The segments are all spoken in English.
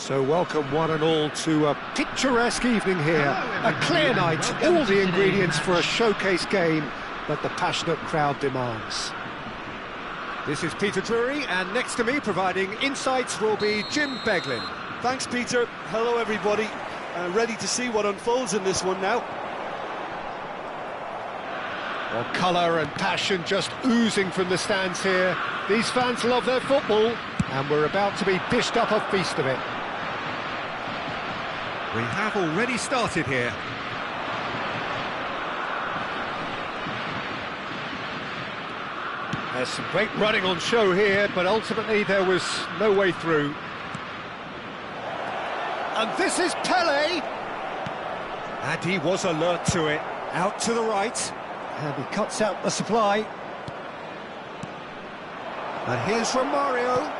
So welcome one and all to a picturesque evening here. A clear night, all the ingredients for a showcase game that the passionate crowd demands. This is Peter Drury, and next to me providing insights will be Jim Beglin. Thanks, Peter. Hello, everybody. Ready to see what unfolds in this one now. Well, colour and passion just oozing from the stands here. These fans love their football, and we're about to be dished up a feast of it. We have already started here. There's some great running on show here, but ultimately there was no way through. And this is Pele! And he was alert to it. Out to the right. And he cuts out the supply. And here's Romario.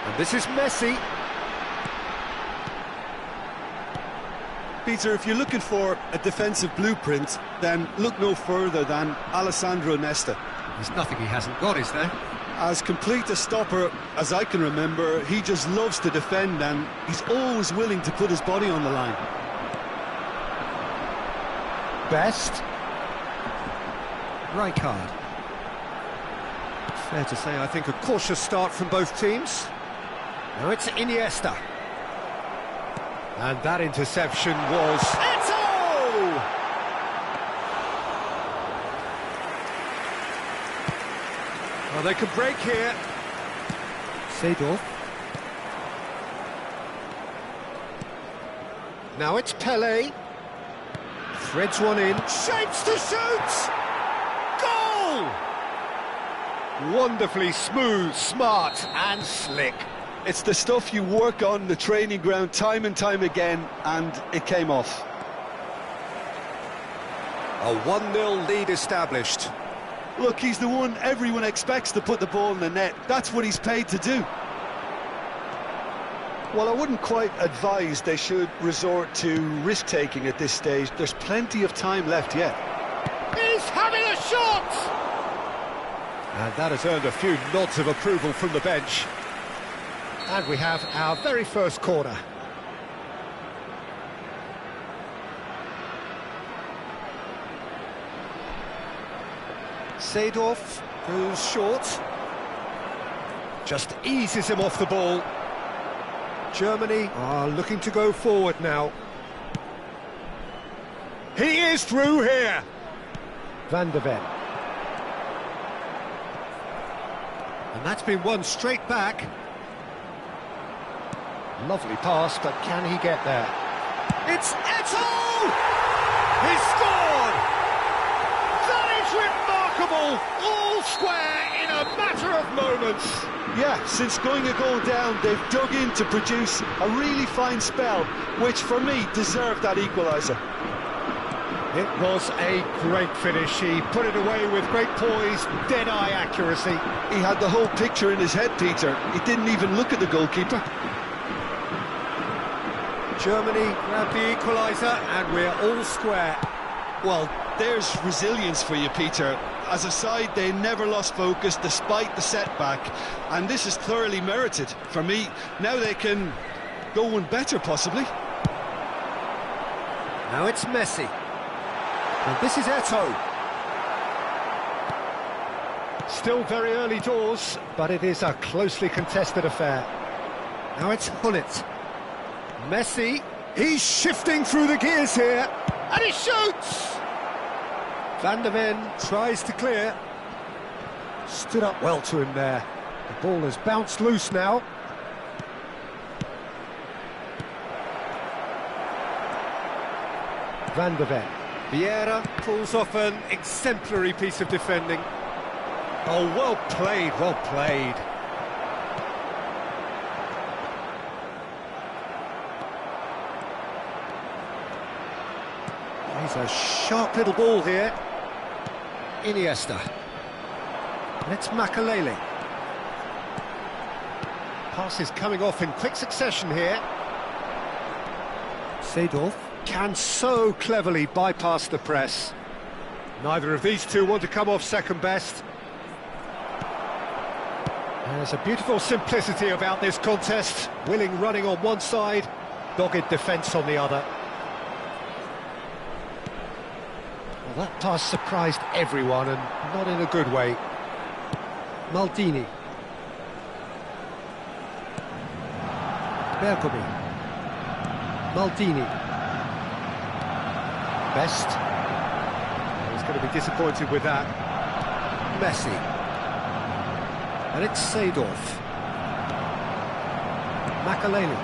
And this is Messi. Peter, if you're looking for a defensive blueprint, then look no further than Alessandro Nesta. There's nothing he hasn't got, is there? As complete a stopper as I can remember, he just loves to defend and he's always willing to put his body on the line. Best. Rijkaard. Fair to say, I think, a cautious start from both teams. Now it's Iniesta. And that interception was... Eto'o! Well, they can break here. Seedorf. Now it's Pele. Threads one in. Shapes to shoot! Goal! Wonderfully smooth, smart and slick. It's the stuff you work on the training ground time and time again, and it came off. A 1-0 lead established. Look, he's the one everyone expects to put the ball in the net. That's what he's paid to do. Well, I wouldn't quite advise they should resort to risk-taking at this stage. There's plenty of time left yet. He's having a shot! And that has earned a few nods of approval from the bench. And we have our very first corner. Seedorf goes short. Just eases him off the ball. Germany are looking to go forward now. He is through here. Van de Ven. And that's been won straight back. Lovely pass, but can he get there? It's Eto'o! He scored! That is remarkable! All square in a matter of moments. Yeah, since going a goal down, they've dug in to produce a really fine spell, which for me deserved that equaliser. It was a great finish. He put it away with great poise, dead-eye accuracy. He had the whole picture in his head, Peter. He didn't even look at the goalkeeper. Germany grab the equaliser, and we're all square. Well, there's resilience for you, Peter. As a side, they never lost focus despite the setback, and this is thoroughly merited. For me, now they can go one better, possibly. Now it's Messi. And this is Eto'o. Still very early doors, but it is a closely contested affair. Now it's Hullet. Messi, he's shifting through the gears here, and he shoots! Van de Ven tries to clear. Stood up well to him there. The ball has bounced loose now. Van de Ven. Vieira pulls off an exemplary piece of defending. Oh, well played, well played. He's a sharp little ball here. Iniesta. And it's Makelele. Passes coming off in quick succession here. Seedorf can so cleverly bypass the press. Neither of these two want to come off second best. There's a beautiful simplicity about this contest. Willing running on one side, dogged defence on the other. Well, that pass surprised everyone, and not in a good way. Maldini. Bergomi. Maldini. Best. He's going to be disappointed with that. Messi. And it's Seedorf. Makaleli.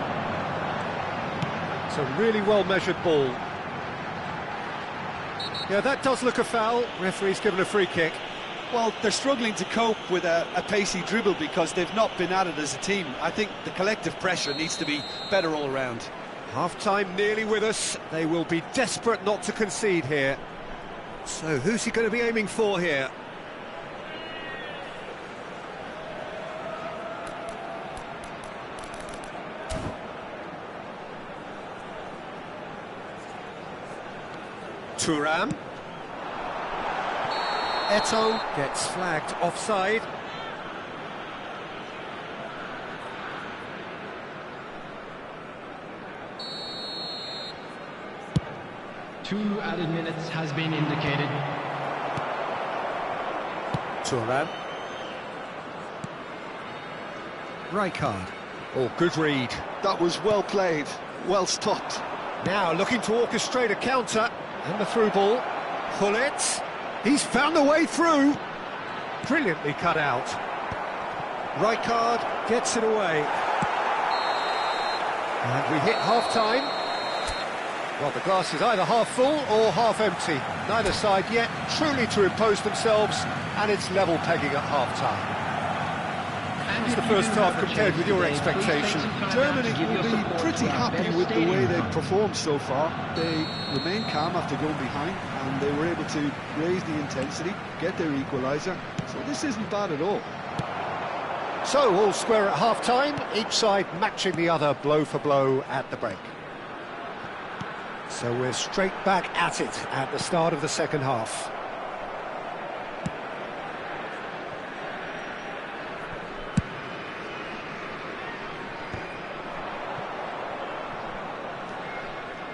It's a really well-measured ball. Yeah, that does look a foul. Referee's given a free kick. Well, they're struggling to cope with a pacey dribble because they've not been at it as a team. I think the collective pressure needs to be better all around. Half-time nearly with us. They will be desperate not to concede here. So who's he going to be aiming for here? Thuram. Eto'o gets flagged offside. Two added minutes has been indicated. Thuram. Rijkaard. Oh, good read. That was well played, well stopped. Now looking to orchestrate a counter, and the through ball. Gullit. He's found the way through. Brilliantly cut out. Rijkaard gets it away. And we hit half-time. Well, the glass is either half full or half empty. Neither side yet truly to impose themselves, and it's level pegging at half-time. How's the first half compared with your expectation? Germany will be pretty happy with the way they've performed so far. They remained calm after going behind, and they were able to raise the intensity, get their equaliser. So this isn't bad at all. So, all square at half-time, each side matching the other blow for blow at the break. So we're straight back at it at the start of the second half.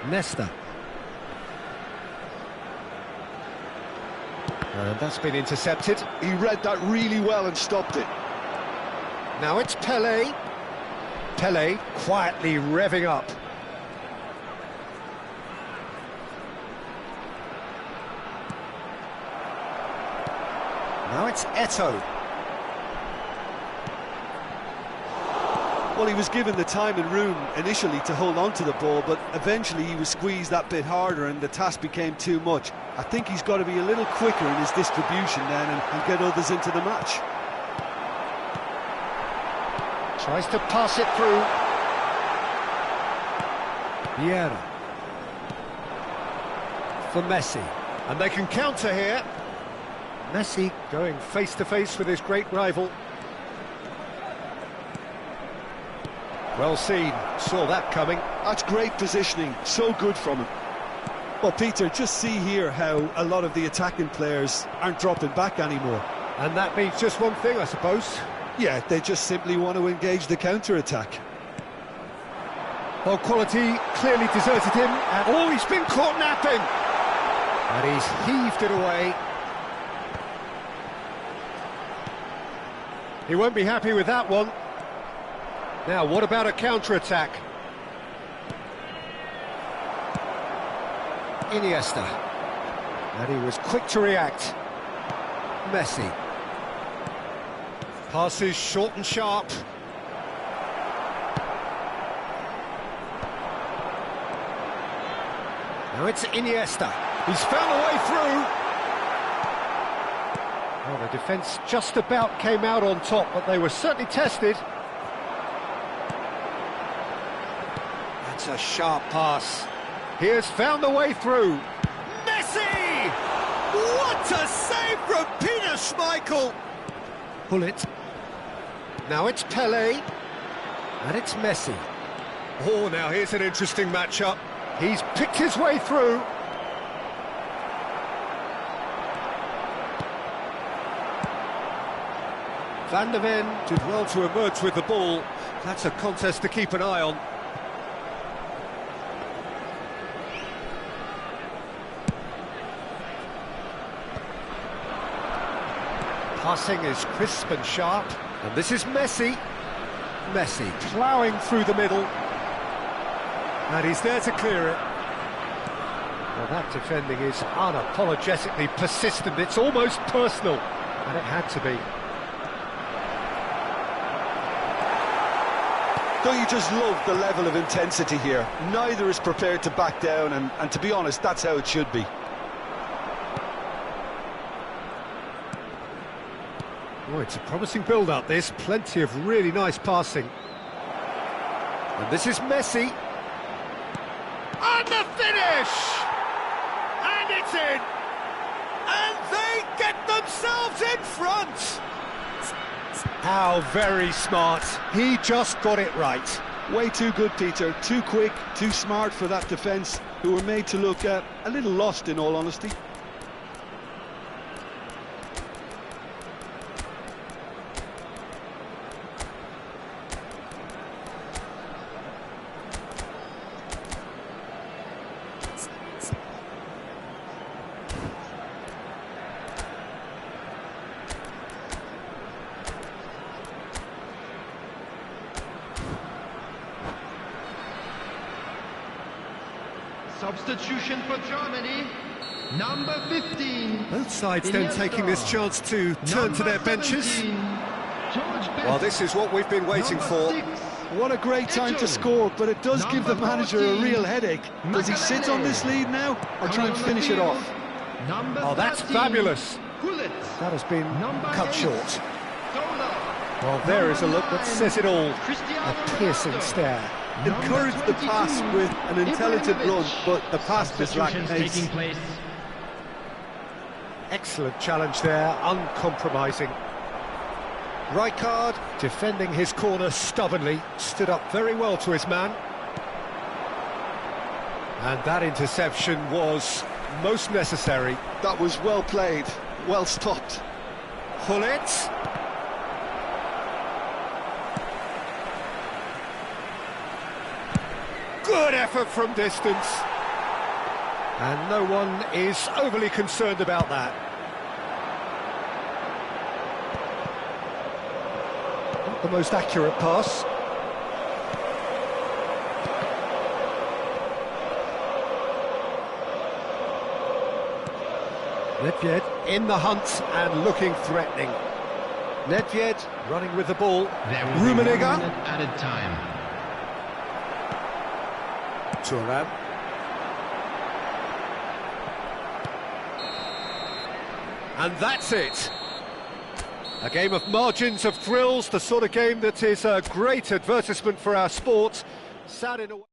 Nesta. And that's been intercepted. He read that really well and stopped it. Now it's Pelé. Pelé quietly revving up. Now it's Eto'o. Well, he was given the time and room initially to hold on to the ball, but eventually he was squeezed that bit harder and the task became too much. I think he's got to be a little quicker in his distribution then and get others into the match. Tries to pass it through. Vieira. For Messi. And they can counter here. Messi going face-to-face with his great rival. Well seen, saw that coming. That's great positioning, so good from him. Well, Peter, just see here how a lot of the attacking players aren't dropping back anymore. And that means just one thing, I suppose. Yeah, they just simply want to engage the counter-attack. Well, quality clearly deserted him, and oh, he's been caught napping! And he's heaved it away. He won't be happy with that one. Now, what about a counter-attack? Iniesta. And he was quick to react. Messi. Passes short and sharp. Now it's Iniesta. He's found a way through. Well, the defence just about came out on top, but they were certainly tested. That's a sharp pass. He has found the way through. Messi! What a save from Peter Schmeichel! Gullit. Now it's Pelé. And it's Messi. Oh, now here's an interesting matchup. He's picked his way through. Van der Ven did well to emerge with the ball. That's a contest to keep an eye on. Passing is crisp and sharp. And this is Messi. Messi ploughing through the middle. And he's there to clear it. Well, that defending is unapologetically persistent. It's almost personal. And it had to be. Don't you just love the level of intensity here? Neither is prepared to back down, and to be honest, that's how it should be. Oh, it's a promising build-up, this. Plenty of really nice passing. And this is Messi. And the finish! And it's in! And they get themselves in front! How very smart. He just got it right. Way too good, Peter. Too quick, too smart for that defence, who were made to look a little lost, in all honesty. Substitution for Germany, number 15. Both sides then taking this chance to turn to their benches. Well, this is what we've been waiting for. What a great time to score, but it does give the manager a real headache. Does he sit on this lead now, or try and finish it off? Oh, that's fabulous. That has been cut short. Well, there is a look that says it all. A piercing stare. Encouraged the pass with an intelligent run, but the pass just lacked pace. Excellent challenge there, uncompromising. Rijkaard, defending his corner stubbornly, stood up very well to his man. And that interception was most necessary. That was well played, well stopped. Gullit. Good effort from distance. And no one is overly concerned about that. Not the most accurate pass. Nedved in the hunt and looking threatening. Nedved running with the ball. Rummenigge. Added time. Thuram. And that's it. A game of margins, of thrills, the sort of game that is a great advertisement for our sport. Sad in a way.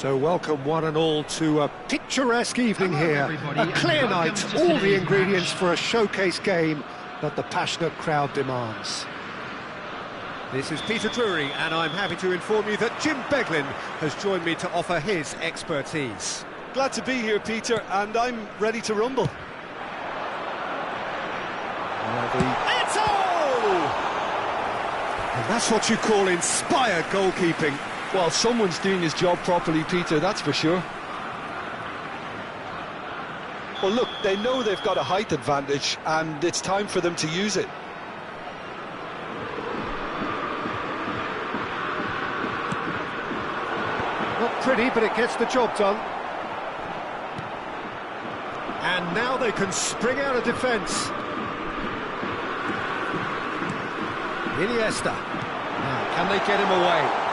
So welcome one and all to a picturesque evening Hello, here. everybody, A and clear welcome night, to all the today's ingredients match. for a showcase game that the passionate crowd demands. This is Peter Drury, and I'm happy to inform you that Jim Beglin has joined me to offer his expertise. Glad to be here, Peter, and I'm ready to rumble. And that's what you call inspired goalkeeping. Well, someone's doing his job properly, Peter, that's for sure. Well, look, they know they've got a height advantage, and it's time for them to use it. Not pretty, but it gets the job done. And now they can spring out of defence. Iniesta. Now, can they get him away?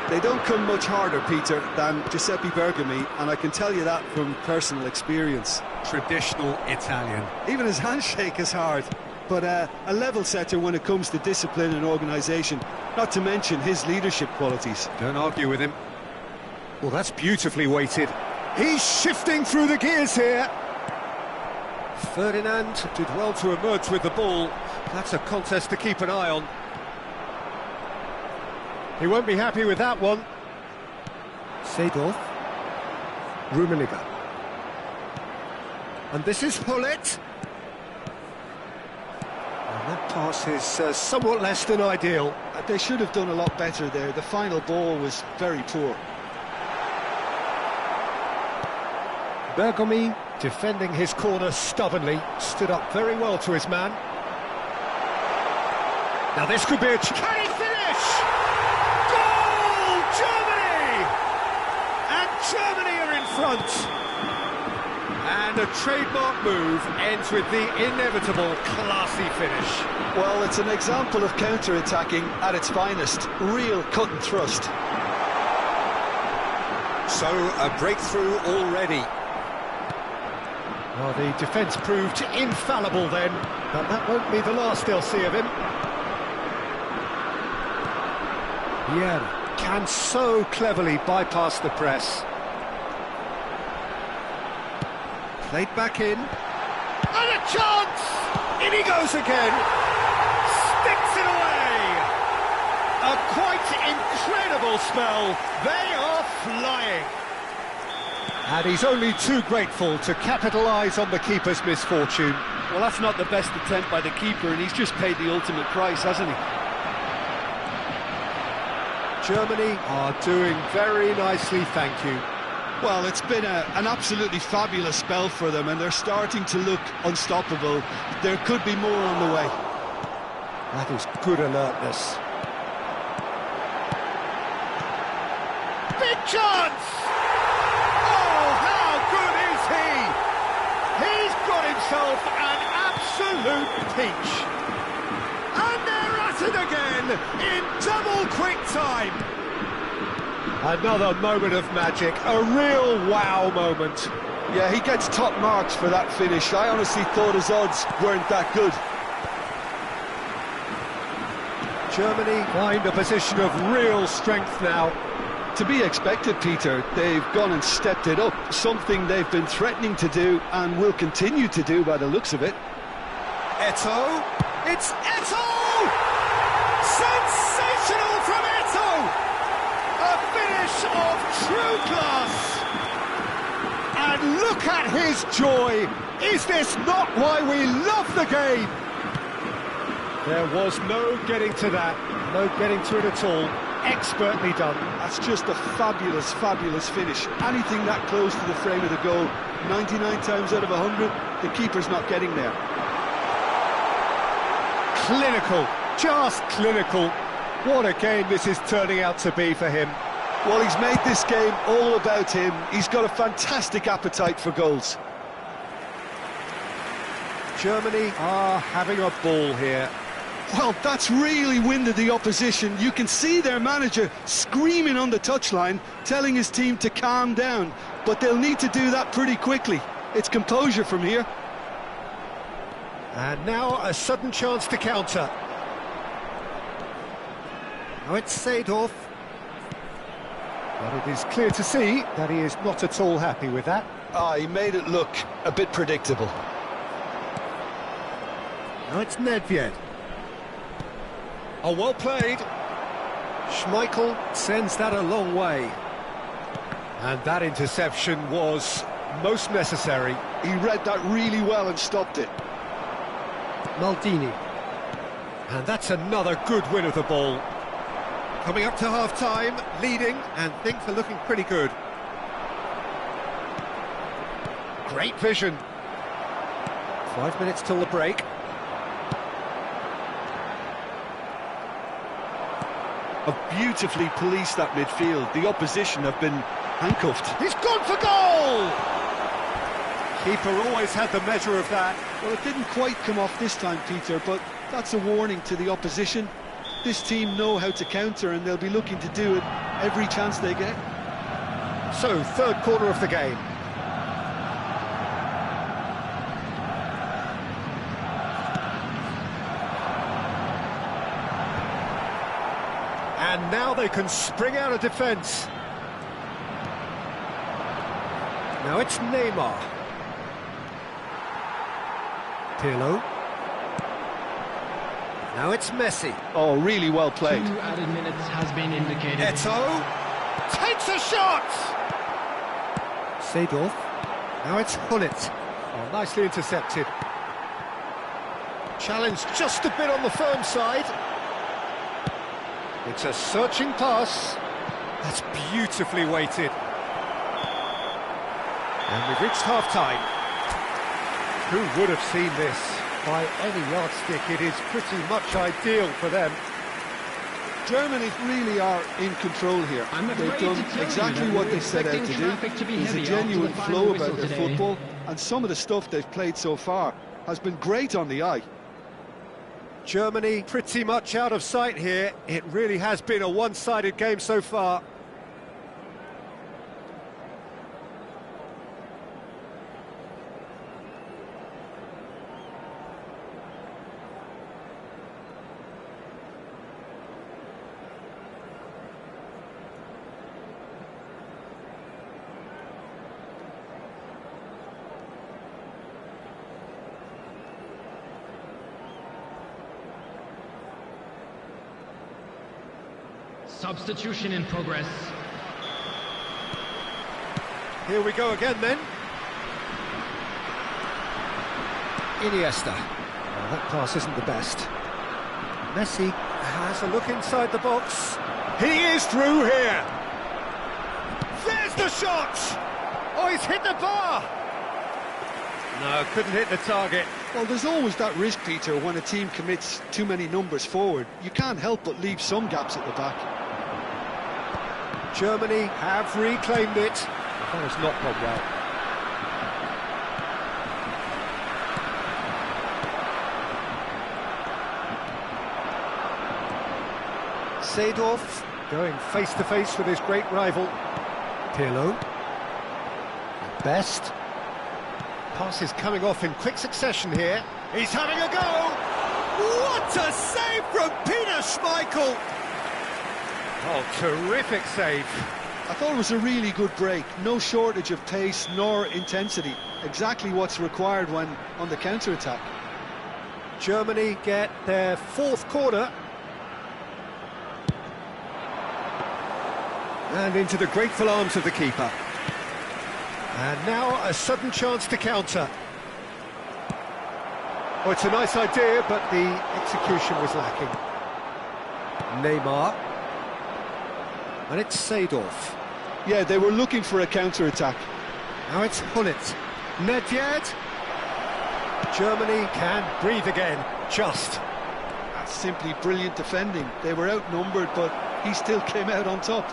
They don't come much harder, Peter, than Giuseppe Bergomi, and I can tell you that from personal experience. Traditional Italian. Even his handshake is hard, but a level setter when it comes to discipline and organisation, not to mention his leadership qualities. Don't argue with him. Well, that's beautifully weighted. He's shifting through the gears here. Ferdinand did well to emerge with the ball. That's a contest to keep an eye on. He won't be happy with that one. Seedorf. Rummenigge. And this is Hullet. And that pass is somewhat less than ideal. They should have done a lot better there. The final ball was very poor. Bergomi, defending his corner stubbornly, stood up very well to his man. Now this could be a... Can he finish? Goal! Germany! And Germany are in front. And a trademark move ends with the inevitable classy finish. Well, it's an example of counter-attacking at its finest. Real cut and thrust. So, a breakthrough already. Well, the defence proved infallible then, but that won't be the last they'll see of him. Yeah, can so cleverly bypass the press. Played back in. And a chance! In he goes again. Sticks it away. A quite incredible spell. They are flying. And he's only too grateful to capitalise on the keeper's misfortune. Well, that's not the best attempt by the keeper, and he's just paid the ultimate price, hasn't he? Germany are doing very nicely, thank you. Well, it's been an absolutely fabulous spell for them, and they're starting to look unstoppable. There could be more on the way. That is good alertness. Big chance! Oh, how good is he? He's got himself an absolute peach. And they're at it again in double quick time. Another moment of magic, a real wow moment. Yeah, he gets top marks for that finish. I honestly thought his odds weren't that good. Germany find a position of real strength now. To be expected, Peter. They've gone and stepped it up, something they've been threatening to do and will continue to do by the looks of it. Eto'o, it's Eto'o! Sensational from Eto'o! A finish of true class! And look at his joy! Is this not why we love the game? There was no getting to that, no getting to it at all. Expertly done. That's just a fabulous, fabulous finish. Anything that close to the frame of the goal, 99 times out of 100, the keeper's not getting there. Clinical, just clinical. What a game this is turning out to be for him. Well, he's made this game all about him. He's got a fantastic appetite for goals. Germany are having a ball here. Well, that's really winded the opposition. You can see their manager screaming on the touchline, telling his team to calm down. But they'll need to do that pretty quickly. It's composure from here. And now a sudden chance to counter. Now it's Seedorf. But it is clear to see that he is not at all happy with that. He made it look a bit predictable. Now it's Nedved. Oh, well played. Schmeichel sends that a long way. And that interception was most necessary. He read that really well and stopped it. Maldini. And that's another good win of the ball. Coming up to half-time, leading, and things are looking pretty good. Great vision. 5 minutes till the break. Have beautifully policed that midfield. The opposition have been handcuffed. He's gone for goal! Keeper always had the measure of that. Well, it didn't quite come off this time, Peter, but that's a warning to the opposition. This team know how to counter, and they'll be looking to do it every chance they get. So, third quarter of the game. And now they can spring out of defence. Now it's Neymar. Pirlo. Now it's Messi. Oh, really well played. 2 added minutes has been indicated. Eto'o takes a shot! Seedorf. Now it's Hullet. Oh, nicely intercepted. Challenge just a bit on the firm side. It's a searching pass. That's beautifully weighted. And we've reached half-time. Who would have seen this? By any yardstick, it is pretty much ideal for them. Germany really are in control here. They've done exactly what they set out to do. There's a genuine flow about their football, and some of the stuff they've played so far has been great on the eye. Germany pretty much out of sight here. It really has been a one-sided game so far. Substitution in progress. Here we go again then. Iniesta. Well, that pass isn't the best. Messi has a look inside the box. He is through here. There's the shot! Oh, he's hit the bar! No, couldn't hit the target. Well, there's always that risk, Peter, when a team commits too many numbers forward. You can't help but leave some gaps at the back. Germany have reclaimed it. That has not gone well. Seedorf going face-to-face with his great rival. Pirlo. At best. Pass is coming off in quick succession here. He's having a go! What a save from Peter Schmeichel! Oh, terrific save. I thought it was a really good break. No shortage of pace nor intensity. Exactly what's required when on the counter-attack. Germany get their fourth corner. And into the grateful arms of the keeper. And now a sudden chance to counter. Oh, it's a nice idea, but the execution was lacking. Neymar. And it's Seedorf. Yeah, they were looking for a counter-attack. Now it's Hullet. Nedved. Germany can breathe again, just. That's simply brilliant defending. They were outnumbered, but he still came out on top.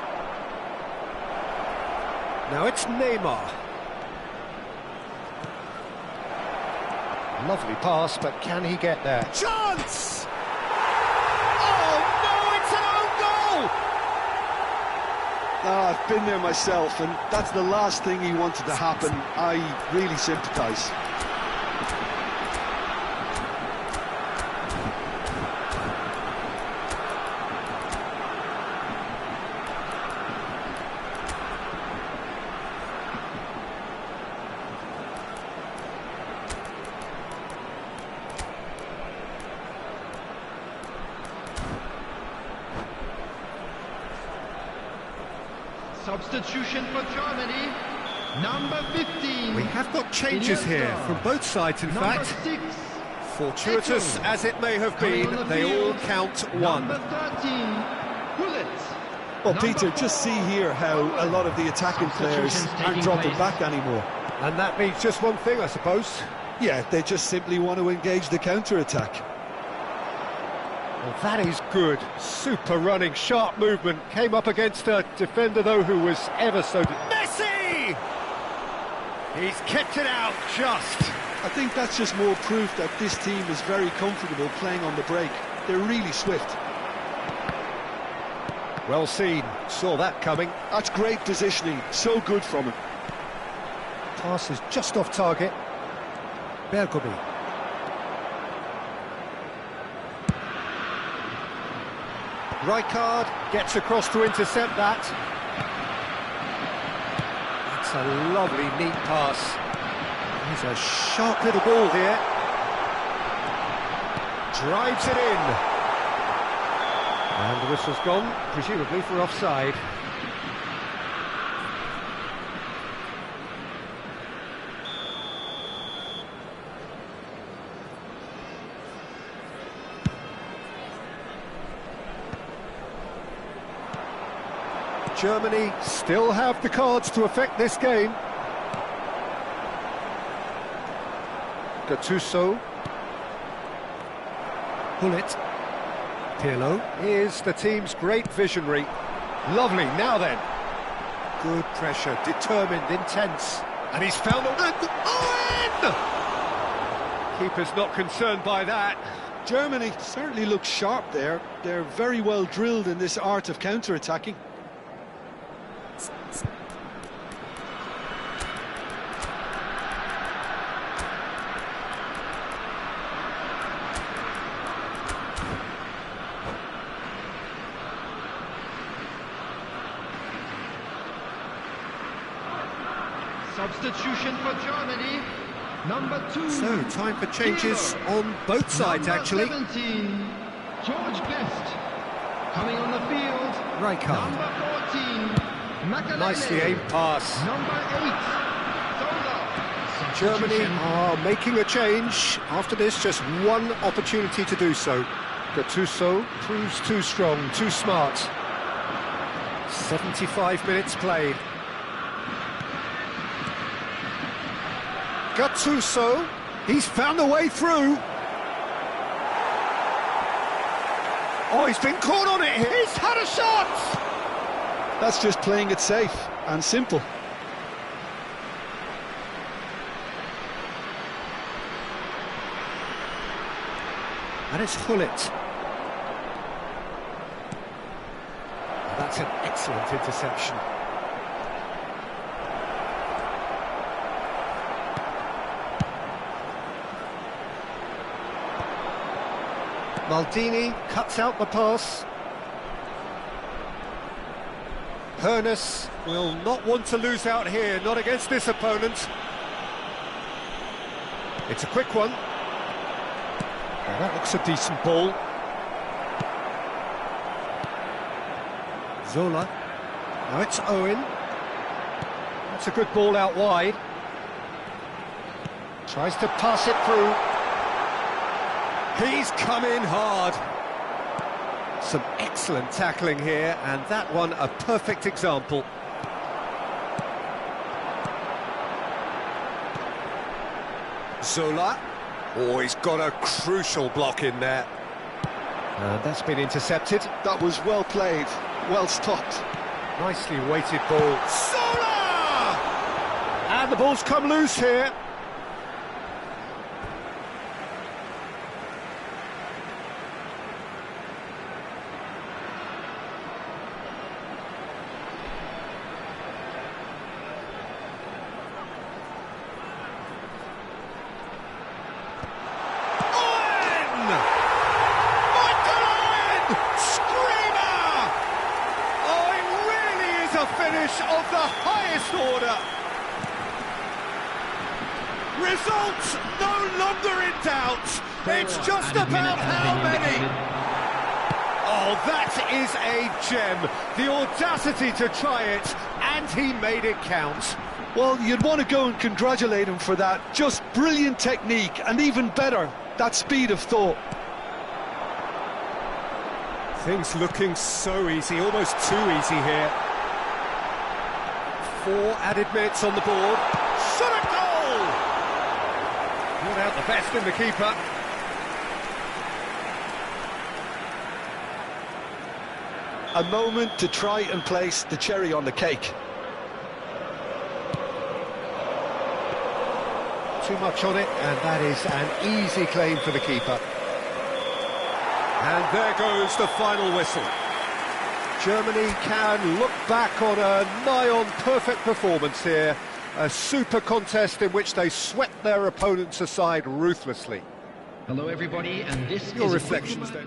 Now it's Neymar. Lovely pass, but can he get there? Chance! Oh no, it's an own goal! I've been there myself, and that's the last thing he wanted to happen. I really sympathise. Substitution for Germany, number 15. We have got changes here from both sides, in Number fact. 6. Fortuitous as it may have Coming been, on the they all field, count one. Number 13, Bullet. Well, Number Peter, just 4, see here how a lot of the attacking players Substitutions aren't taking dropping place. back anymore. And that means just one thing, I suppose. Yeah, they just simply want to engage the counter-attack. Well, that is good. Super running, sharp movement. Came up against a defender, though, who was ever so... Messi! He's kept it out, just. I think that's just more proof that this team is very comfortable playing on the break. They're really swift. Well seen. Saw that coming. That's great positioning, so good from him. Pass is just off target. Bergobi. Rijkaard gets across to intercept that. That's a lovely, neat pass. He's a sharp little ball here. Drives it in. And the whistle's gone, presumably for offside. Germany still have the cards to affect this game. Gattuso. Gullit. Pirlo. Here's the team's great visionary. Lovely, now then. Good pressure, determined, intense. And he's found the... Owen! Keeper's not concerned by that. Germany certainly looks sharp there. They're very well drilled in this art of counter-attacking. Substitution for Germany, number 2. So, time for changes on both sides, Number actually. 17, George Best. Coming on the field, Rijkaard. number 14, Makalele. Nicely aimed pass. Number 8, Zola. Germany Substitution. are making a change. After this, just one opportunity to do so. Gattuso proves too strong, too smart. 75 minutes played. Gattuso, he's found a way through. Oh, he's been caught on it here. He's had a shot. That's just playing it safe and simple. And it's Gullit. That's an excellent interception. Maldini cuts out the pass. Hoeneß will not want to lose out here, not against this opponent. It's a quick one. Now that looks a decent ball. Zola. Now it's Owen. That's a good ball out wide. Tries to pass it through. He's come in hard. Some excellent tackling here, and that one a perfect example. Zola. Oh, he's got a crucial block in there. And that's been intercepted. That was well played, well stopped. Nicely weighted ball. Zola! And the ball's come loose here. Finish of the highest order. Results no longer in doubt. It's just about how many. Oh, Well, that is a gem. The audacity to try it, and he made it count. Well, you'd want to go and congratulate him for that. Just brilliant technique, and even better, that speed of thought. Things looking so easy, almost too easy here. 4 added minutes on the board. Shot at goal! Brought out the best in the keeper. A moment to try and place the cherry on the cake. Too much on it, and that is an easy claim for the keeper. And there goes the final whistle. Germany can look back on a nigh-on perfect performance here. A super contest in which they swept their opponents aside ruthlessly. Hello everybody, and this Your is reflections then.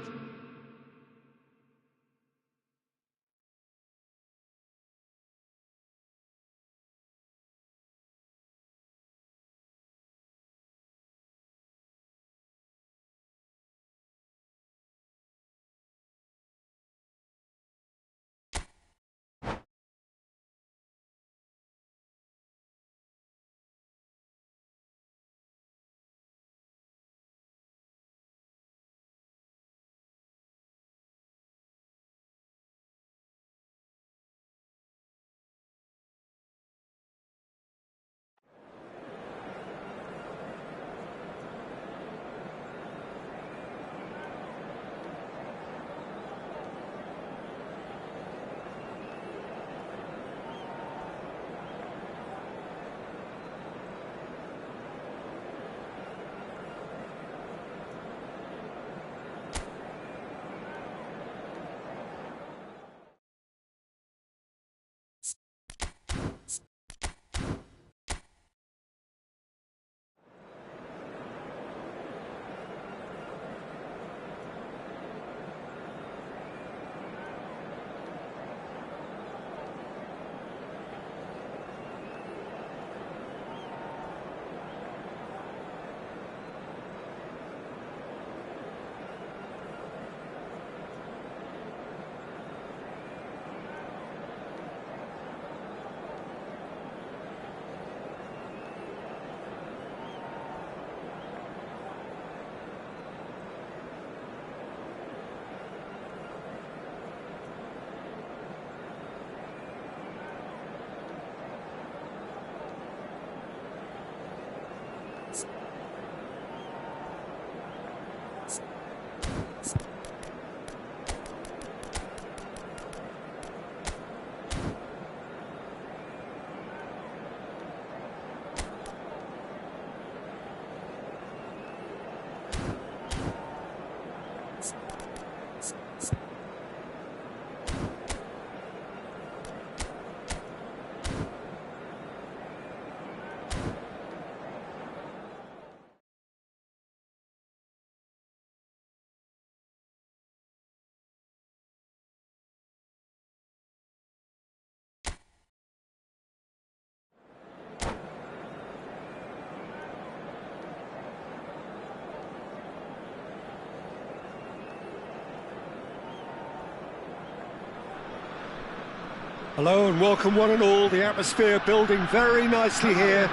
Hello and welcome one and all. The atmosphere building very nicely here.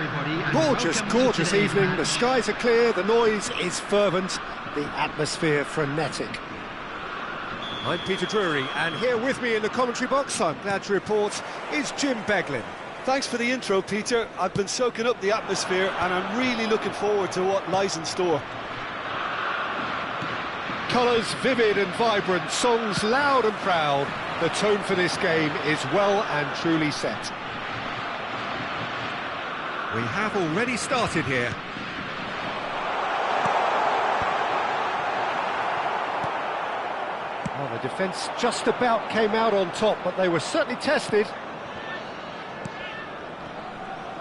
Gorgeous, gorgeous evening. The skies are clear, the noise is fervent, the atmosphere frenetic. I'm Peter Drury, and here with me in the commentary box, I'm glad to report, is Jim Beglin. Thanks for the intro, Peter. I've been soaking up the atmosphere and I'm really looking forward to what lies in store. Colours vivid and vibrant, songs loud and proud. The tone for this game is well and truly set. We have already started here. Well, the defence just about came out on top, but they were certainly tested.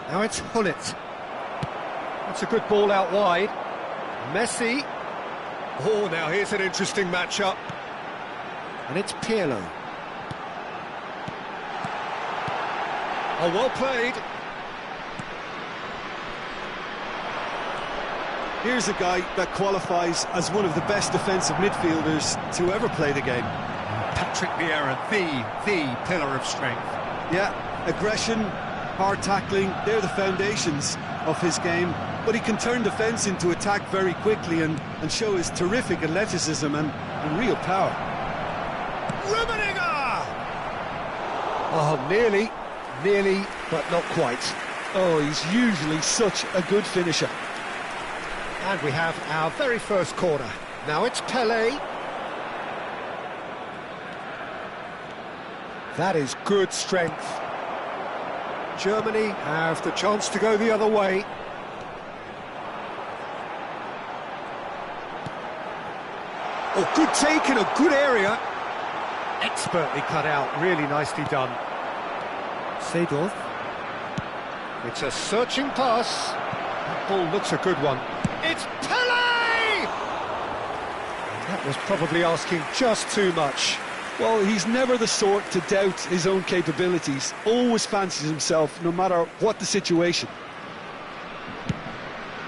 Now it's Hullet. That's a good ball out wide. Messi. Oh, now here's an interesting matchup. And it's Pirlo. Oh, well played. Here's a guy that qualifies as one of the best defensive midfielders to ever play the game. Patrick Vieira, the pillar of strength. Yeah, aggression, hard tackling, they're the foundations of his game. But he can turn defence into attack very quickly and show his terrific athleticism and real power. Rummenigge! Oh, nearly, but not quite. Oh, he's usually such a good finisher. And we have our very first corner. Now it's Pelé. That is good strength. Germany have the chance to go the other way. Oh, good take in a good area. Expertly cut out, really nicely done. Seedorf. It's a searching pass. That ball looks a good one. It's Pelé! That was probably asking just too much. Well, he's never the sort to doubt his own capabilities. Always fancies himself, no matter what the situation.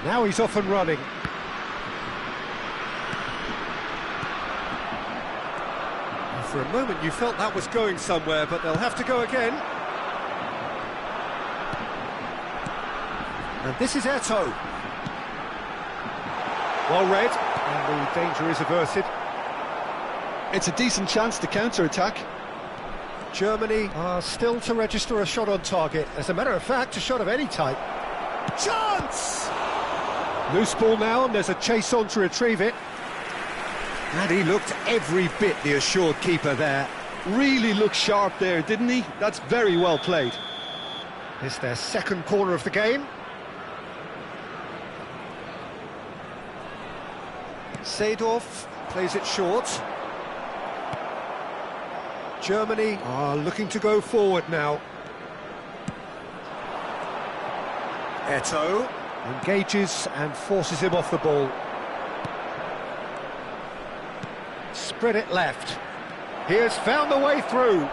Now he's off and running. For a moment you felt that was going somewhere, but they'll have to go again. And this is Eto'o. Well read, and the danger is averted. It's a decent chance to counter-attack. Germany are still to register a shot on target. As a matter of fact, a shot of any type. Chance! Loose ball now, and there's a chase on to retrieve it. And he looked every bit the assured keeper there. Really looked sharp there, didn't he? That's very well played. It's their second corner of the game. Seedorf plays it short. Germany are looking to go forward now. Eto'o engages and forces him off the ball. Spread it left. He has found the way through.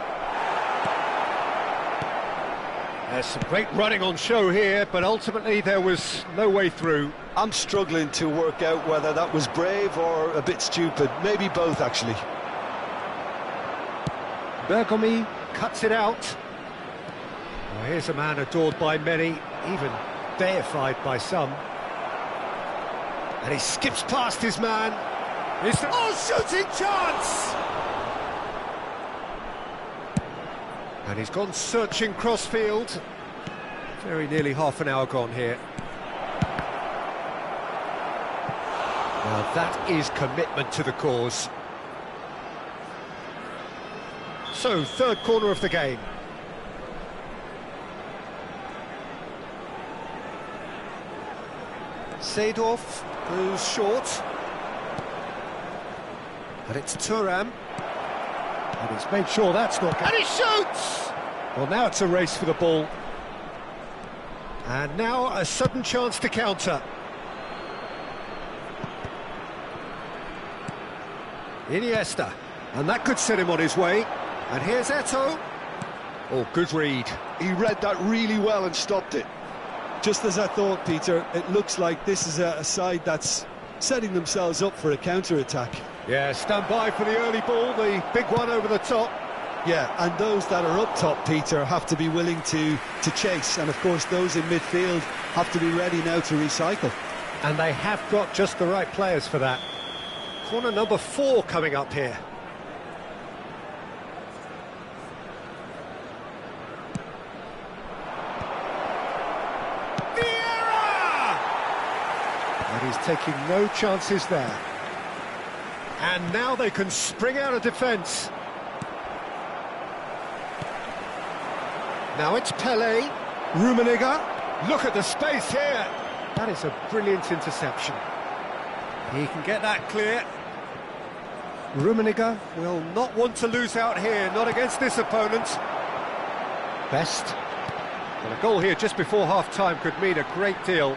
There's some great running on show here, but ultimately there was no way through. I'm struggling to work out whether that was brave or a bit stupid. Maybe both, actually. Bergomi cuts it out. Well, here's a man adored by many, even deified by some. And he skips past his man. Shooting chance! And he's gone searching crossfield. Very nearly half an hour gone here. Now that is commitment to the cause. So, third corner of the game. Seedorf goes short. And it's Thuram. And he's made sure that's not... And he shoots! Well, now it's a race for the ball. And now a sudden chance to counter. Iniesta. And that could set him on his way. And here's Eto'o. Oh, good read. He read that really well and stopped it. Just as I thought, Peter, it looks like this is a side that's setting themselves up for a counter-attack. Yeah, stand by for the early ball, the big one over the top. Yeah, and those that are up top, Peter, have to be willing to chase. And, of course, those in midfield have to be ready now to recycle. And they have got just the right players for that. Corner number 4 coming up here. Vieira! And he's taking no chances there. And now they can spring out of defence. Now it's Pelé. Rummenigge. Look at the space here. That is a brilliant interception. He can get that clear. Rummenigge will not want to lose out here, not against this opponent. Best. Well, a goal here just before half-time could mean a great deal.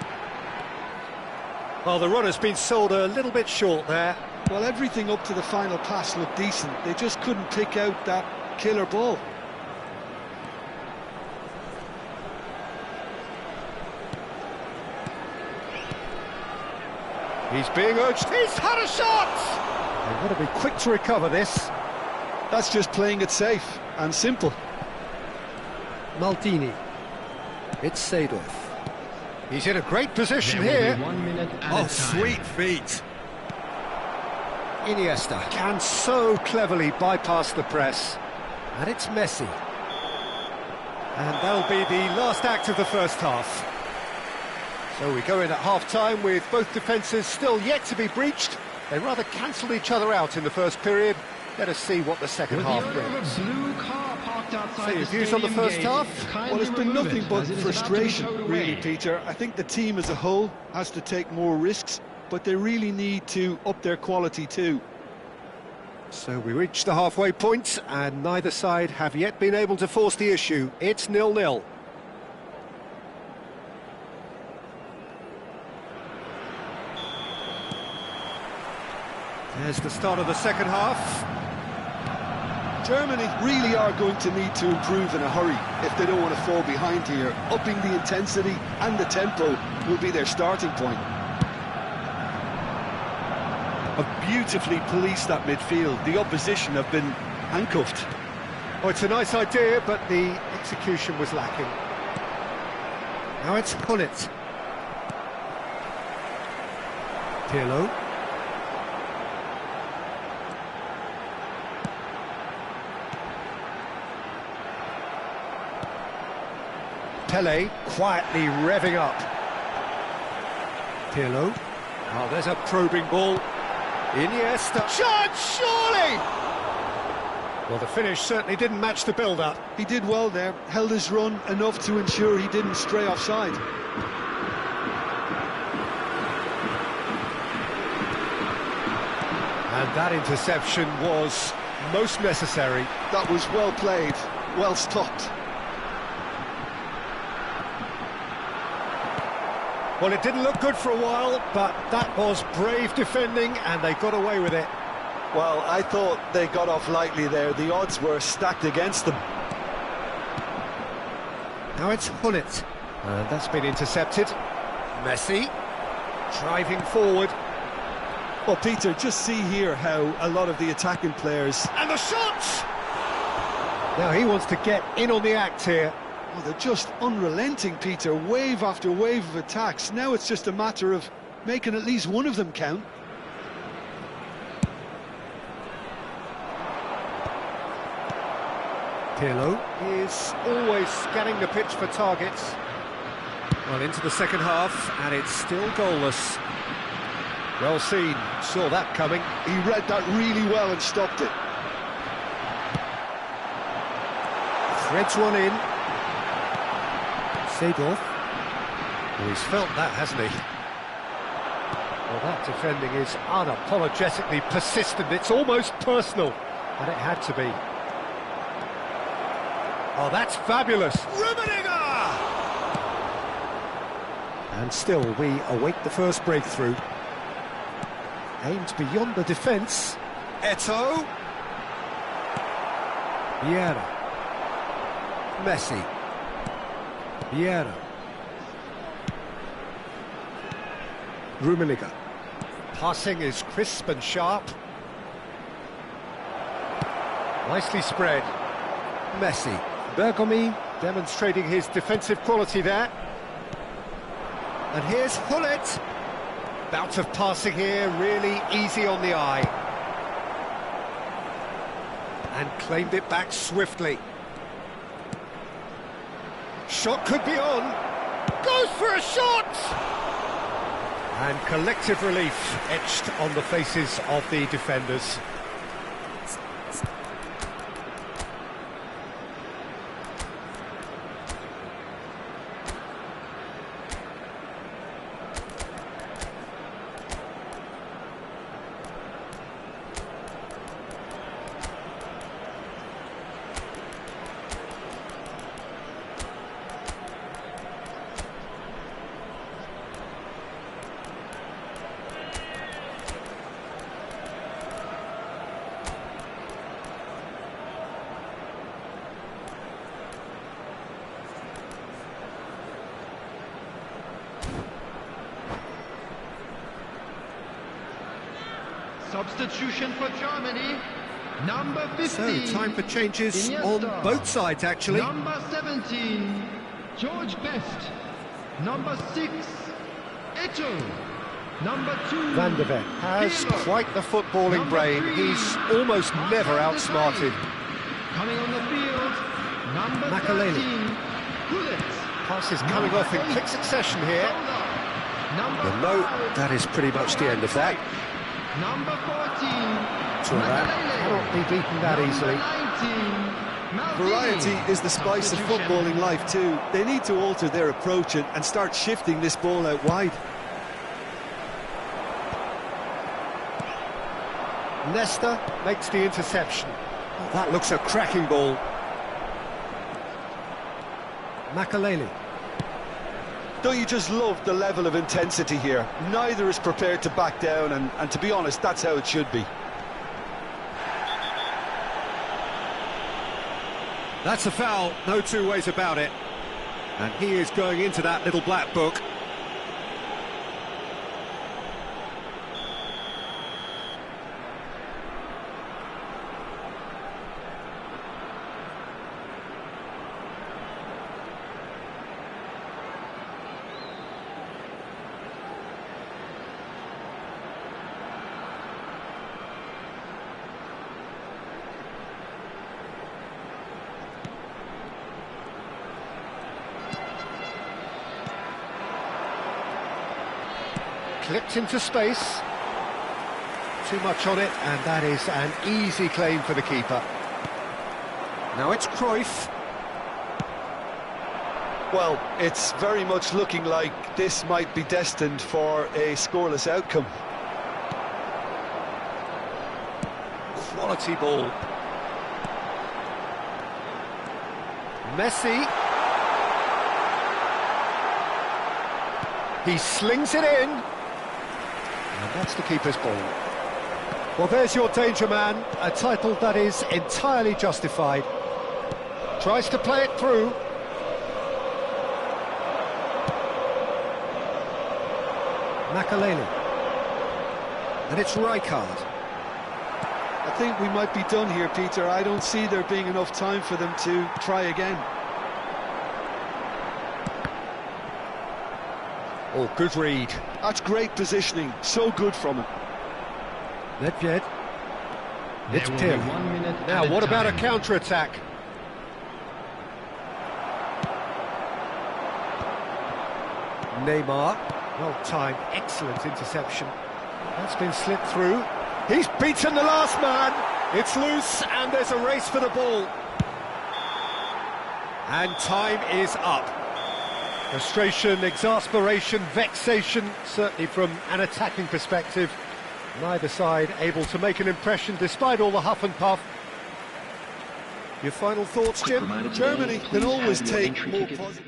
Well, the run has been sold a little bit short there. Well, everything up to the final pass looked decent. They just couldn't pick out that killer ball. He's being urged. He's had a shot! They've got to be quick to recover this. That's just playing it safe and simple. Maldini. It's Seedorf. He's in a great position There will here. be 1 minute at Oh, a time. sweet feet. Iniesta can so cleverly bypass the press. And it's Messi. And that'll be the last act of the first half. So we go in at half-time with both defences still yet to be breached. They rather cancelled each other out in the first period. Let us see what the second With the half owner of brings. a blue car parked outside So the your views on the stadium first gate, half? kindly Well, it's been remove nothing it, but as it is about to be frustration, towed really, away. Peter. I think the team as a whole has to take more risks, but they really need to up their quality too. So we reach the halfway point, and neither side have yet been able to force the issue. It's 0-0. There's the start of the second half. Germany really are going to need to improve in a hurry if they don't want to fall behind here. Upping the intensity and the tempo will be their starting point. Have beautifully policed that midfield. The opposition have been handcuffed. Oh, it's a nice idea, but the execution was lacking. Now it's Gullit. Pirlo. Pele quietly revving up. Pirlo. Oh, there's a probing ball. Iniesta. Shot, surely! Well, the finish certainly didn't match the build-up. He did well there, held his run enough to ensure he didn't stray offside. And that interception was most necessary. That was well played, well stopped. Well, it didn't look good for a while, but that was brave defending, and they got away with it. Well, I thought they got off lightly there. The odds were stacked against them. Now it's Gullit. And that's been intercepted. Messi, driving forward. Well, Peter, just see here how a lot of the attacking players... And the shots! Now he wants to get in on the act here. Oh, they're just unrelenting, Peter. Wave after wave of attacks. Now it's just a matter of making at least one of them count. Pirlo is always scanning the pitch for targets. Well, into the second half, and it's still goalless. Well seen, saw that coming. He read that really well and stopped it. Threads one in. Seedorf. Oh, he's felt that, hasn't he? Well, that defending is unapologetically persistent. It's almost personal, and it had to be. Oh, that's fabulous. Rummenigge! And still, we await the first breakthrough. Aimed beyond the defence. Eto'o. Vieira. Messi. Vieira. Rummenigge. Passing is crisp and sharp. Nicely spread. Messi. Bergomi demonstrating his defensive quality there. And here's Gullit. Bout of passing here, really easy on the eye. And claimed it back swiftly. Shot could be on. Goes for a shot! And collective relief etched on the faces of the defenders. Substitution for Germany. Number 15. So, time for changes Iniesta. on both sides, actually. Number 17, George Best. Number 6, Eto'o. Number 2, Van der Ven has Pirlo. quite the footballing Number brain. 3, He's almost never Hassan outsmarted. Desailly. Coming on the field, number Makelele. 13, Gullit. Passes coming off in quick succession here. Number No, 5, that is pretty much the end of that. Number 14, Turan Makelele. cannot be beaten that easily. Number 19, Variety is the spice of footballing life too. They need to alter their approach and start shifting this ball out wide. Nesta makes the interception. Oh, that looks a cracking ball. Makelele. Don't you just love the level of intensity here? Neither is prepared to back down, and to be honest, that's how it should be. That's a foul, no two ways about it. And he is going into that little black book. Clipped into space. Too much on it, and that is an easy claim for the keeper. Now it's Cruyff. Well, it's very much looking like this might be destined for a scoreless outcome. Quality ball. Messi. He slings it in. And that's the keeper's ball. Well, there's your danger man, a title that is entirely justified. Tries to play it through. Makelele. And it's Rijkaard. I think we might be done here, Peter. I don't see there being enough time for them to try again. Oh, good read. That's great positioning, so good from him. Nedved. It's There will Tim. be 1 minute Now, added what about a time. counter-attack? Neymar. Well timed, excellent interception. That's been slipped through. He's beaten the last man. It's loose, and there's a race for the ball. And time is up. Frustration, exasperation, vexation, certainly from an attacking perspective. Neither side able to make an impression despite all the huff and puff. Your final thoughts, Jim? Germany can always take more positive.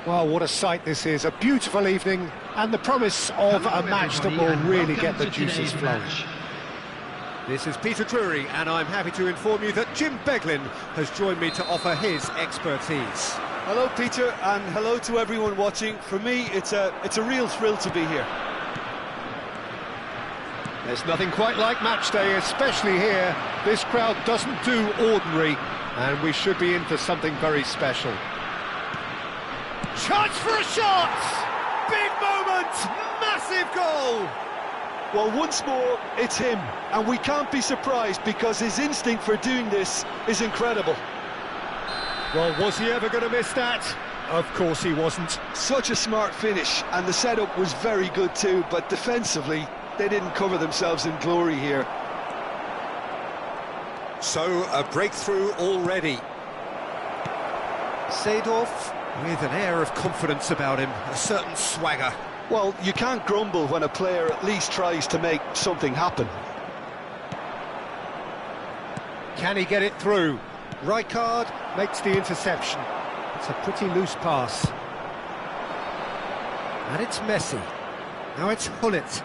Well, what a sight this is. A beautiful evening and the promise of a match that will really get the juices flowing. This is Peter Drury, and I'm happy to inform you that Jim Beglin has joined me to offer his expertise. Hello, Peter, and hello to everyone watching. For me, it's a real thrill to be here. There's nothing quite like match day, especially here. This crowd doesn't do ordinary, and we should be in for something very special. Chance for a shot! Big moment! Massive goal! Well, once more, it's him, and we can't be surprised because his instinct for doing this is incredible. Well, was he ever going to miss that? Of course he wasn't. Such a smart finish, and the setup was very good too, but defensively, they didn't cover themselves in glory here. So, a breakthrough already. Seedorf with an air of confidence about him, a certain swagger. Well, you can't grumble when a player at least tries to make something happen. Can he get it through? Rijkaard makes the interception. It's a pretty loose pass. And it's Messi. Now it's Gullit.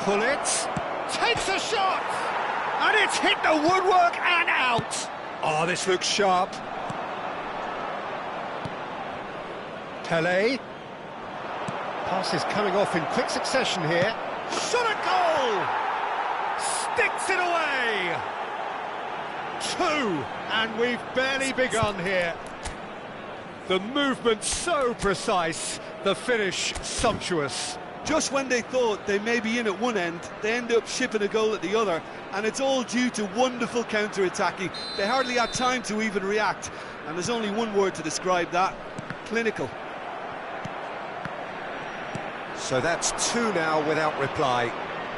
Gullit takes a shot! And it's hit the woodwork and out! Oh, this looks sharp. Pelé. Pass is coming off in quick succession here. Shot at goal! Sticks it away! 2, and we've barely begun here. The movement so precise, the finish sumptuous. Just when they thought they may be in at one end, they end up shipping a goal at the other, and it's all due to wonderful counter-attacking. They hardly had time to even react, and there's only one word to describe that: clinical. So that's 2 now without reply.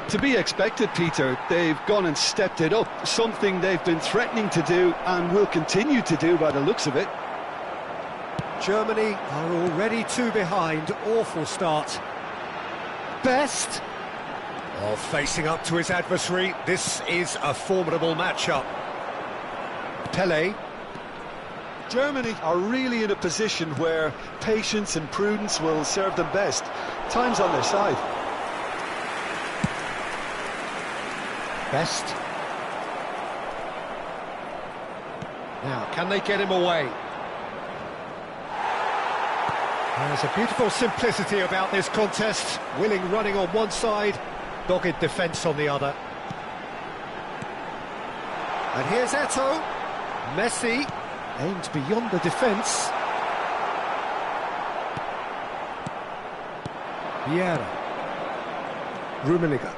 To be expected, Peter. They've gone and stepped it up, something they've been threatening to do and will continue to do by the looks of it. Germany are already 2 behind. Awful start. Best. Oh, facing up to his adversary. This is a formidable matchup. Pelé. Germany are really in a position where patience and prudence will serve them best. Time's on their side. Best. Now, can they get him away? There's a beautiful simplicity about this contest. Willing running on one side, dogged defence on the other. And here's Eto'o. Messi aimed beyond the defence. Vieira. Rummenigge.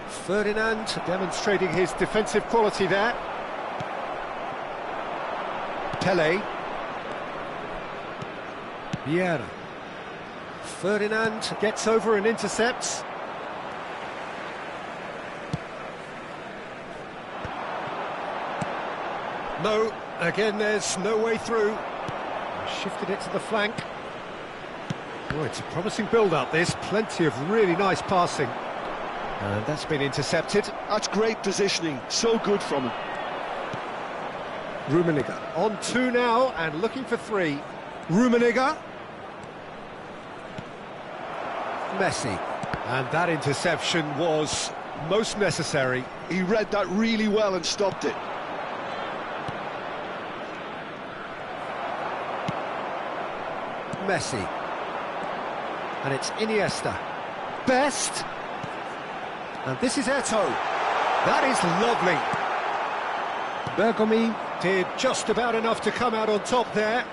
Ferdinand demonstrating his defensive quality there. Pelé. Vieira. Ferdinand gets over and intercepts. No, again there's no way through. Shifted it to the flank. Oh, it's a promising build-up, this. Plenty of really nice passing. And that's been intercepted. That's great positioning, so good from him. Rummenigge on 2 now and looking for 3. Rummenigge. Messi. And that interception was most necessary. He read that really well and stopped it. Messi. And it's Iniesta. Best. And this is Eto'o. That is lovely. Bergomi did just about enough to come out on top there.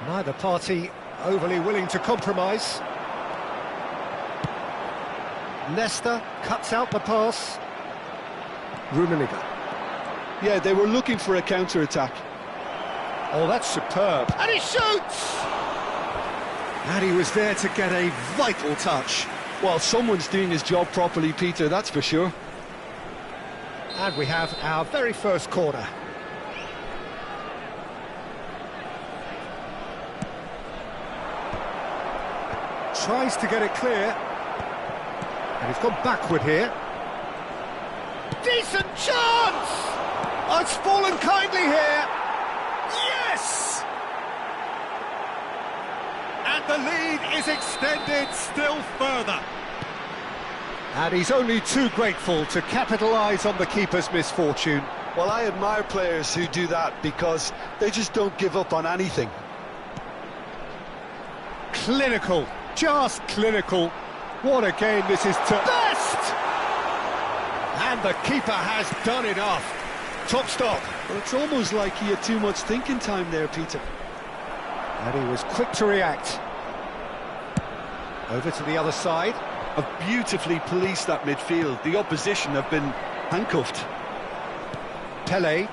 Neither party overly willing to compromise. Nesta cuts out the pass. Rummenigge. Yeah, they were looking for a counter-attack. Oh, that's superb. And he shoots! And he was there to get a vital touch. Well, someone's doing his job properly, Peter, that's for sure. And we have our very first corner. Tries to get it clear. And he's gone backward here. Decent chance! Oh, it's fallen kindly here. Yes! And the lead is extended still further. And he's only too grateful to capitalise on the keeper's misfortune. Well, I admire players who do that because they just don't give up on anything. Clinical, just clinical. What a game this is to best! And the keeper has done enough. Top stop. Well, it's almost like he had too much thinking time there, Peter. And he was quick to react. Over to the other side. Have beautifully policed that midfield. The opposition have been handcuffed. Pele.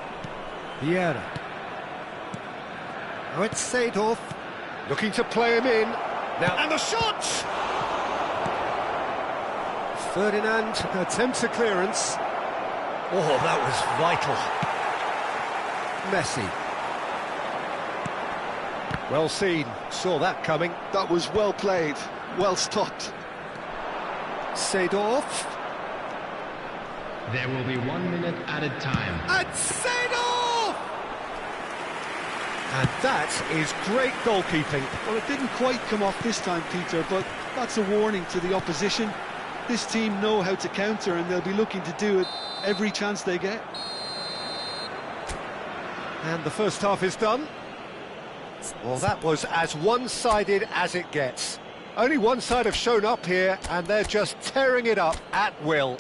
Vieira. Now it's Seedorf. Looking to play him in. Now, and the shot! Ferdinand attempts a clearance. Oh, that was vital. Messi. Well seen, saw that coming. That was well played, well stopped. Seedorf. There will be 1 minute added time. And Seedorf! And that is great goalkeeping. Well, it didn't quite come off this time, Peter, but that's a warning to the opposition. This team know how to counter and they'll be looking to do it every chance they get. And the first half is done. Well, that was as one-sided as it gets. Only one side have shown up here, and they're just tearing it up at will.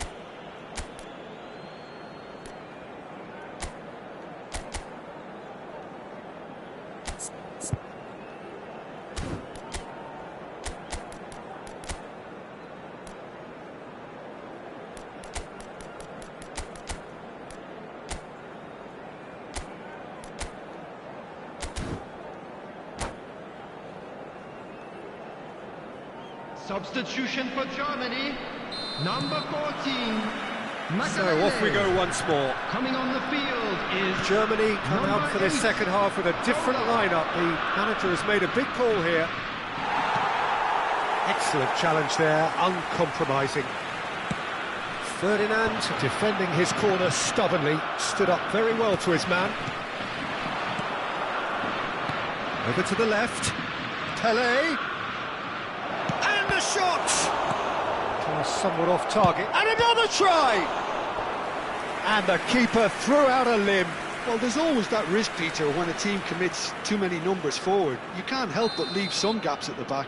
Substitution for Germany, number 14. So off we go once more. Coming on the field is Germany come out for this eight. second half with a different lineup. The manager has made a big call here. Excellent challenge there, uncompromising. Ferdinand defending his corner stubbornly, stood up very well to his man. Over to the left, Pele. And the shot! Somewhat off target, and another try! And the keeper threw out a limb. Well, there's always that risk, Peter, when a team commits too many numbers forward. You can't help but leave some gaps at the back.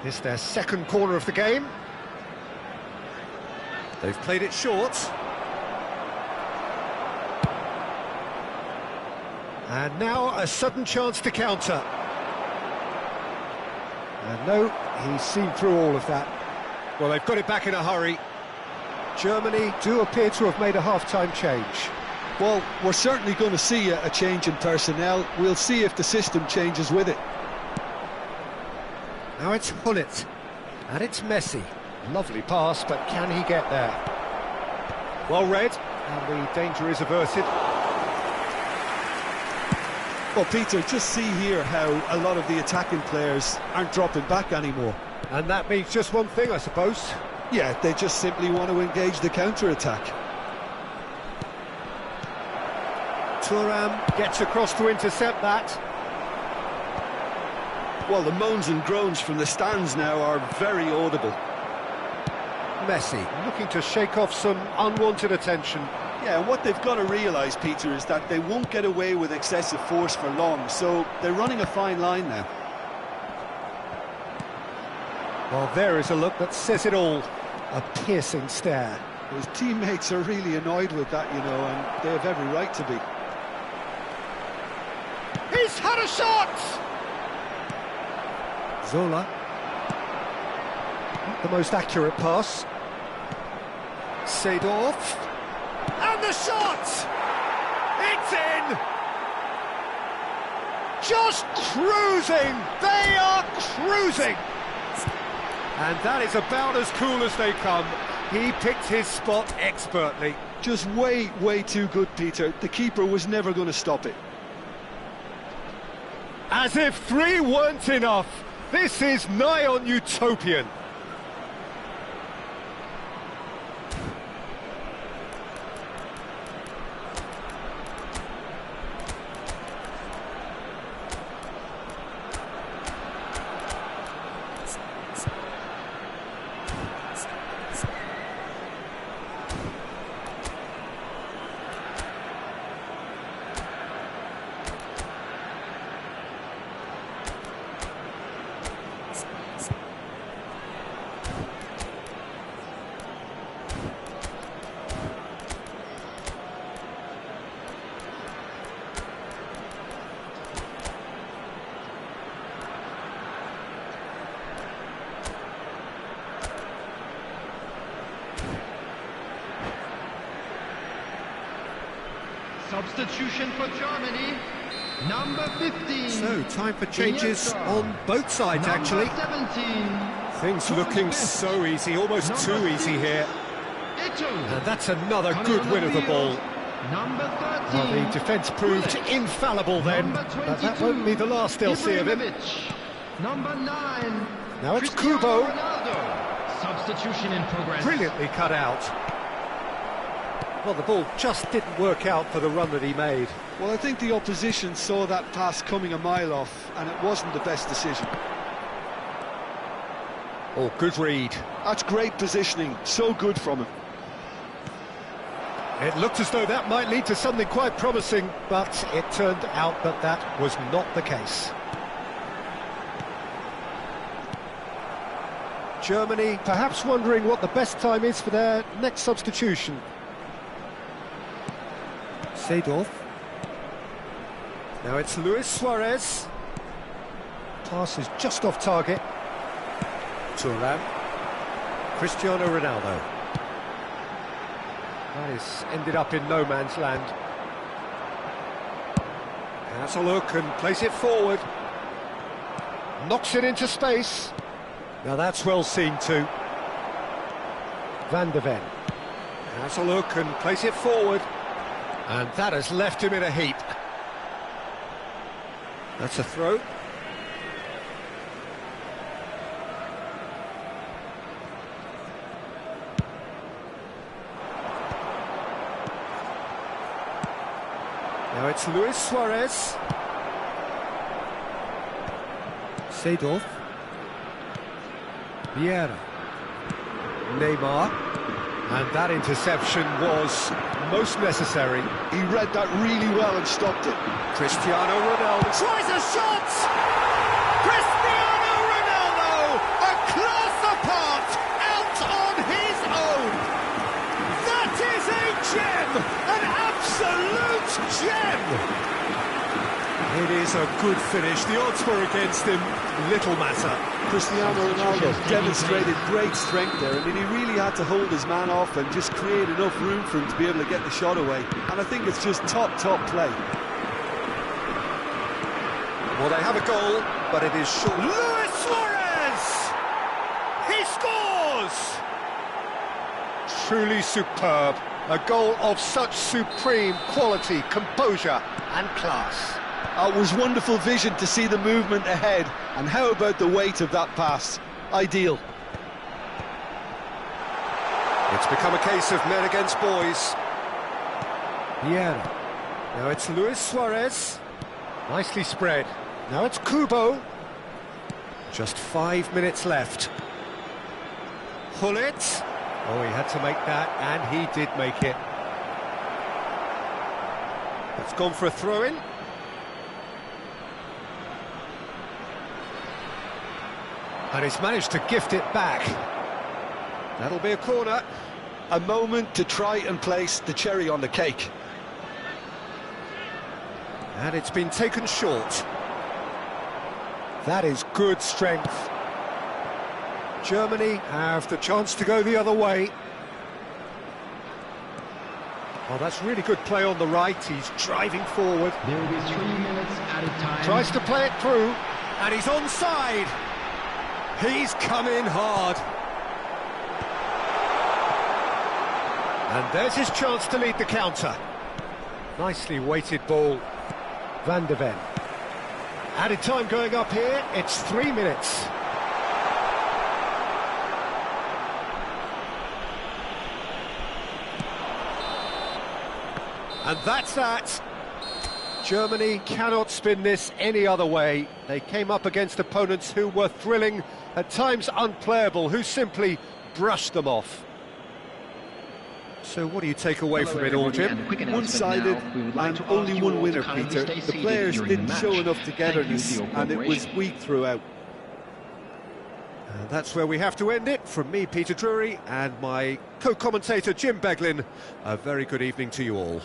It's their second corner of the game. They've played it short. And now a sudden chance to counter. And no, he's seen through all of that. Well, they've got it back in a hurry. Germany do appear to have made a half-time change. Well, we're certainly going to see a change in personnel. We'll see if the system changes with it. Now it's Hullet, and it's Messi. Lovely pass, but can he get there? Well read, and the danger is averted. Well, Peter, just see here how a lot of the attacking players aren't dropping back anymore. And that means just one thing, I suppose. Yeah, they just simply want to engage the counter-attack. Thuram gets across to intercept that. Well, the moans and groans from the stands now are very audible. Messi looking to shake off some unwanted attention. Yeah, and what they've got to realise, Peter, is that they won't get away with excessive force for long, so they're running a fine line now. Well, there is a look that says it all. A piercing stare. His teammates are really annoyed with that, you know, and they have every right to be. He's had a shot! Zola. Not the most accurate pass. Seedorf. And the shot! It's in! Just cruising! They are cruising! And that is about as cool as they come. He picked his spot expertly. Just way too good, Peter. The keeper was never going to stop it. As if three weren't enough. This is nigh on utopian. Substitution for Germany, number 15. So, time for changes on both sides, actually. Number 17. Things looking so easy, almost too easy here. Ito. And that's another Coming good on the win of the field, ball. Number 13. Well, the defence proved infallible then, Number but that 22, won't be the last they'll see of him. Ibrahimovic. Number 9. Now it's Cristiano Kubo. Ronaldo. Substitution in progress. Brilliantly cut out. Well, the ball just didn't work out for the run that he made. Well, I think the opposition saw that pass coming a mile off, and it wasn't the best decision. Oh, good read. That's great positioning, so good from him. It looked as though that might lead to something quite promising, but it turned out that that was not the case. Germany perhaps wondering what the best time is for their next substitution. Seedorf. Now it's Luis Suarez. Pass is just off target. Thuram. Cristiano Ronaldo. That is ended up in no man's land. Has a look and plays it forward. Knocks it into space. Now that's well seen too. Van de Ven. Has a look and plays it forward. And that has left him in a heap. That's a throw. Now it's Luis Suarez. Seedorf. Vieira. Neymar. And that interception was most necessary. He read that really well and stopped it. Cristiano Ronaldo tries a shot! Cristiano Ronaldo, a class apart, out on his own. That is a gem, an absolute gem. It is a good finish. The odds were against him, little matter. Cristiano Ronaldo demonstrated great strength there. I mean, he really had to hold his man off and just create enough room for him to be able to get the shot away. And I think it's just top play. Well, they have a goal, but it is short. Luis Suarez! He scores! Truly superb. A goal of such supreme quality, composure and class. It was wonderful vision to see the movement ahead. And how about the weight of that pass? Ideal. It's become a case of men against boys. Vieira. Now it's Luis Suarez. Nicely spread. Now it's Kubo. Just 5 minutes left. Hullet. Oh, he had to make that, and he did make it. It's gone for a throw-in. And he's managed to gift it back. That'll be a corner. A moment to try and place the cherry on the cake. And it's been taken short. That is good strength. Germany have the chance to go the other way. Oh, that's really good play on the right. He's driving forward. There will be 3 minutes added time. Tries to play it through, and he's onside. He's come in hard. And there's his chance to lead the counter. Nicely weighted ball. Van de Ven. Added time going up here, it's 3 minutes. And that's that. Germany cannot spin this any other way. They came up against opponents who were thrilling, at times unplayable, who simply brushed them off. So what do you take away from it all, Jim? One-sided and only one winner, Peter. The players didn't show enough togetherness and it was weak throughout. And that's where we have to end it. From me, Peter Drury, and my co-commentator, Jim Beglin. A very good evening to you all.